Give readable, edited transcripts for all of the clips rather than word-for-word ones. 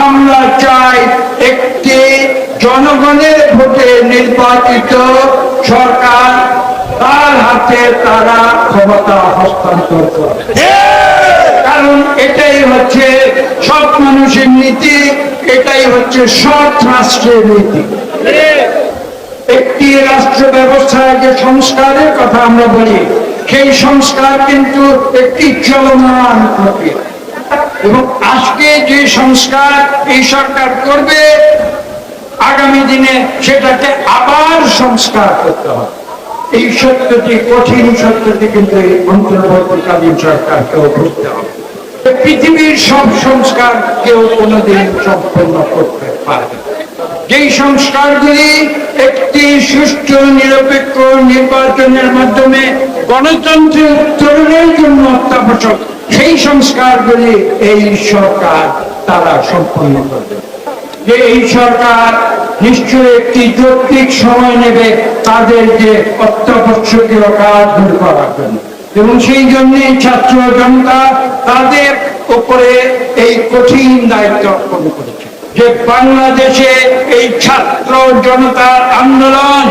আমরা চাই একটি জনগণের ভোটে নির্বাচিত সরকার, তার হাতে তারা ক্ষমতা হস্তান্তর করে। কারণ এটাই হচ্ছে সব মানুষের নীতি, এটাই হচ্ছে সৎ রাষ্ট্রের নীতি। একটি রাষ্ট্র ব্যবস্থায় যে সংস্কারের কথা আমরা বলি, সেই সংস্কার কিন্তু একটি চলমান প্রক্রিয়া, এবং আজকে যে সংস্কার এই সরকার করবে, আগামী দিনে সেটাকে আবার সংস্কার করতে হবে। এই সত্যটি, কঠিন সত্যটি কিন্তু এই অন্তর্বর্তীকালীন সরকারকেও বুঝতে হবে। পৃথিবীর সব সংস্কার কেউ কোনোদিন সম্পন্ন করতে পারে। যেই সংস্কারগুলি একটি সুষ্ঠু নিরপেক্ষ নির্বাচনের মাধ্যমে গণতন্ত্রের উত্তরণের জন্য অত্যাবশ্যক, সেই সংস্কারগুলি এই সরকার তারা সম্পন্ন করবে। যে এই সরকার নিশ্চয়ই একটি যৌক্তিক সময় নেবে তাদের যে অত্যাবশ্যকীয় কাজগুলো করার জন্য, এবং সেই জন্যই ছাত্র জনতা তাদের উপরে এই কঠিন দায়িত্ব অর্পণ করেছে যে বাংলাদেশে এই ছাত্র জনতার আন্দোলন,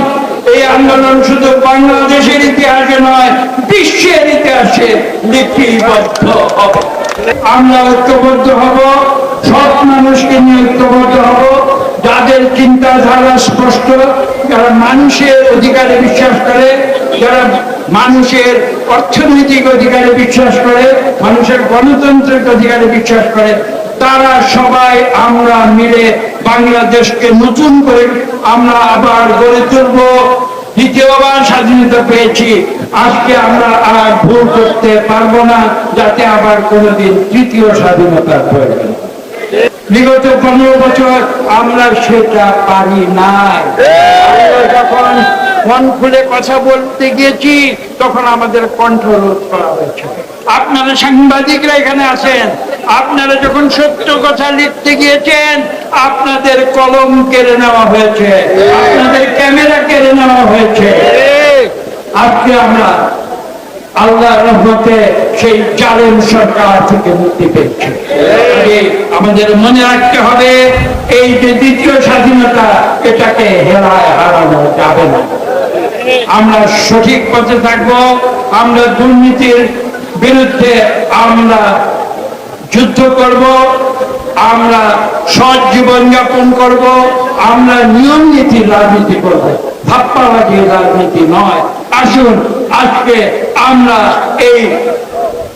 এই আন্দোলন শুধু বাংলাদেশের ইতিহাসে নয়, বিশ্বের ইতিহাসে লিপিবদ্ধ হবে। আমরা ঐক্যবদ্ধ হব, সব মানুষকে নিয়ে ঐক্যবদ্ধ হব, যাদের চিন্তাধারা স্পষ্ট, যারা মানুষের অধিকারে বিশ্বাস করে, যারা মানুষের অর্থনৈতিক অধিকারে বিশ্বাস করে, মানুষের গণতান্ত্রিক অধিকারে বিশ্বাস করে, তারা সবাই আমরা মিলে বাংলাদেশকে নতুন করে আমরা আবার গড়ে তুলব। দ্বিতীয়বার স্বাধীনতা পেয়েছি, আজকে আমরা আর ভুল করতে পারবো না, যাতে আবার কোনোদিন তৃতীয় স্বাধীনতার প্রয়োজন। বিগত 15 বছর আমরা সেটা পারি নাই। যখন মন খুলে কথা বলতে গিয়েছি, তখন আমাদের কণ্ঠরোধ করা হয়েছে। আপনারা সাংবাদিকরা এখানে আছেন, আপনারা যখন সত্য কথা লিখতে গিয়েছেন, আপনাদের কলম কেড়ে নেওয়া হয়েছে, আপনাদের ক্যামেরা কেড়ে নেওয়া হয়েছে। আজকে আমরা আল্লাহর রহমতে সেই জালেম সরকার থেকে মুক্তি পেয়েছি। আমাদের মনে রাখতে হবে, এই যে দ্বিতীয় স্বাধীনতা, এটাকে হেলায় হারানো যাবে না। আমরা সঠিক পথে থাকবো, আমরা দুর্নীতির বিরুদ্ধে আমরা যুদ্ধ করব, আমরা সৎ জীবনযাপন করব, আমরা নিয়ম নীতির রাজনীতি করব, ধাপ্পাবাজির রাজনীতি নয়। আসুন আজকে আমরা এই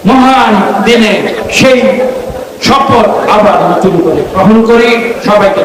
মহান দিনে সেই শপথ আবার নতুন করে গ্রহণ করি। সবাইকে